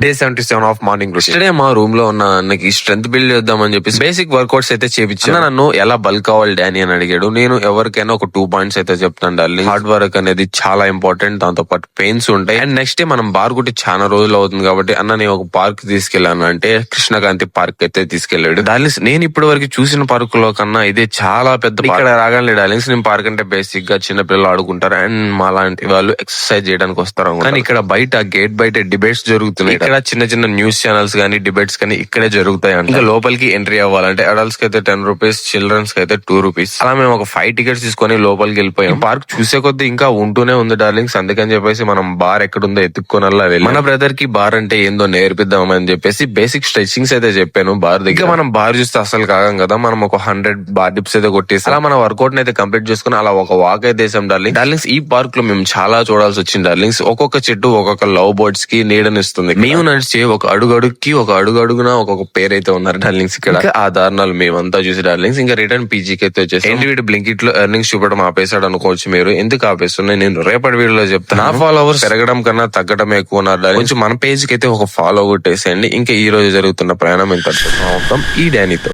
Day 77 of morning routine. మా room లో ఉన్న అన్నకి స్ట్రెంత్ బిల్డ్ చేద్దామని చెప్పేసి బేసిక్ వర్కౌట్స్ అయితే చేపించాను. నన్ను ఎలా బల్క్ అవ్వాలి డానీ అని అడిగాడు. నేను ఎవరికైనా ఒక 2 పాయింట్స్ అయితే చెప్తాను డార్లింగ్. హార్డ్ వర్క్ అనేది చాలా ఇంపార్టెంట్, దాంతో పాటు పెయిన్స్ ఉంటాయి. అండ్ నెక్స్ట్ డే మనం బార్ కొట్టి చాలా రోజులు అవుతుంది కాబట్టి అన్న నేను ఒక పార్క్ తీసుకెళ్లాను అంటే కృష్ణకాంతి పార్క్ అయితే తీసుకెళ్లాడు. డార్లింగ్స్ నేను ఇప్పటి వరకు చూసిన పార్క్ లో కన్నా ఇదే చాలా పెద్ద. ఇక్కడ రాగానే డార్లింగ్స్ నేను పార్క్ అంటే బేసిక్ గా చిన్న పిల్లలు ఆడుకుంటారు అండ్ మా లాంటి వాళ్ళు ఎక్సర్సైజ్ చేయడానికి వస్తారు. కానీ ఇక్కడ బయట గేట్ బయట డిబేట్స్ జరుగుతున్నాయి. ఇక్కడ చిన్న చిన్న న్యూస్ ఛానల్స్ గానీ డిబేట్స్ కానీ ఇక్కడే జరుగుతాయి. అంటే లోపలికి ఎంట్రీ అవ్వాలంటే అడల్ట్స్ కి అయితే 10 రూపీస్, చిల్డ్రన్స్ కి అయితే 2 రూపీస్. అలా మేము ఒక 5 టికెట్స్ తీసుకొని లోపలికి వెళ్ళిపోయాం. పార్క్ చూసే కొద్దీ ఇంకా ఉంటూనే ఉంది డార్లింగ్స్. అందుకని చెప్పేసి మనం బార్ ఎక్కడుందో ఎత్తుక్కోనల్లా వెళ్ళి మన బ్రదర్ కి బార్ అంటే ఏందో నేర్పిద్దామని చెప్పేసి బేసిక్ స్ట్రెచింగ్స్ అయితే చెప్పాను బార్ దగ్గర. మనం బార్ చూస్తే అసలు కాగం కదా, మనం ఒక 100 బార్ డిప్స్ అయితే కొట్టేసి అలా మన వర్కౌట్ అయితే కంప్లీట్ చేసుకుని అలా ఒక వాక్ అయితే వేసాం డార్లింగ్. డార్లింగ్స్ ఈ పార్క్ లో మేము చాలా చూడాల్సి వచ్చింది డార్లింగ్స్. ఒక్కొక్క చెట్టు ఒక్కొక్క లవ్ బర్డ్స్ కి నీడనిస్తుంది. మేము నడిచే ఒక అడుగుకి ఒక అడుగున ఒక్కొక్క పేరైతే ఉన్నారు డార్లింగ్స్ ఇక్కడ. ఆ దారుణాలు మేమంతా చూసి డార్లింగ్స్ ఇంకా రిటర్న్ పీజీకి అయితే వచ్చేసి ఏంటి వీడు బ్లింకిట్ లో ఎర్నింగ్స్ చూపడం ఆపేశాడు అనుకోవచ్చు మీరు. ఎందుకు ఆపేస్తున్నాయి నేను రేపటి వీడియోలో చెప్తాను. నా ఫాలోవర్స్ పెరగడం కన్నా తగ్గడం ఎక్కువ ఉన్నారు డార్లింగ్. కొంచెం మన పేజ్ కి అయితే ఒక ఫాలో కొట్టేసేయండి. ఇంకా ఈ రోజు జరుగుతున్న ప్రయాణం ఎంత ఈ డానీతో.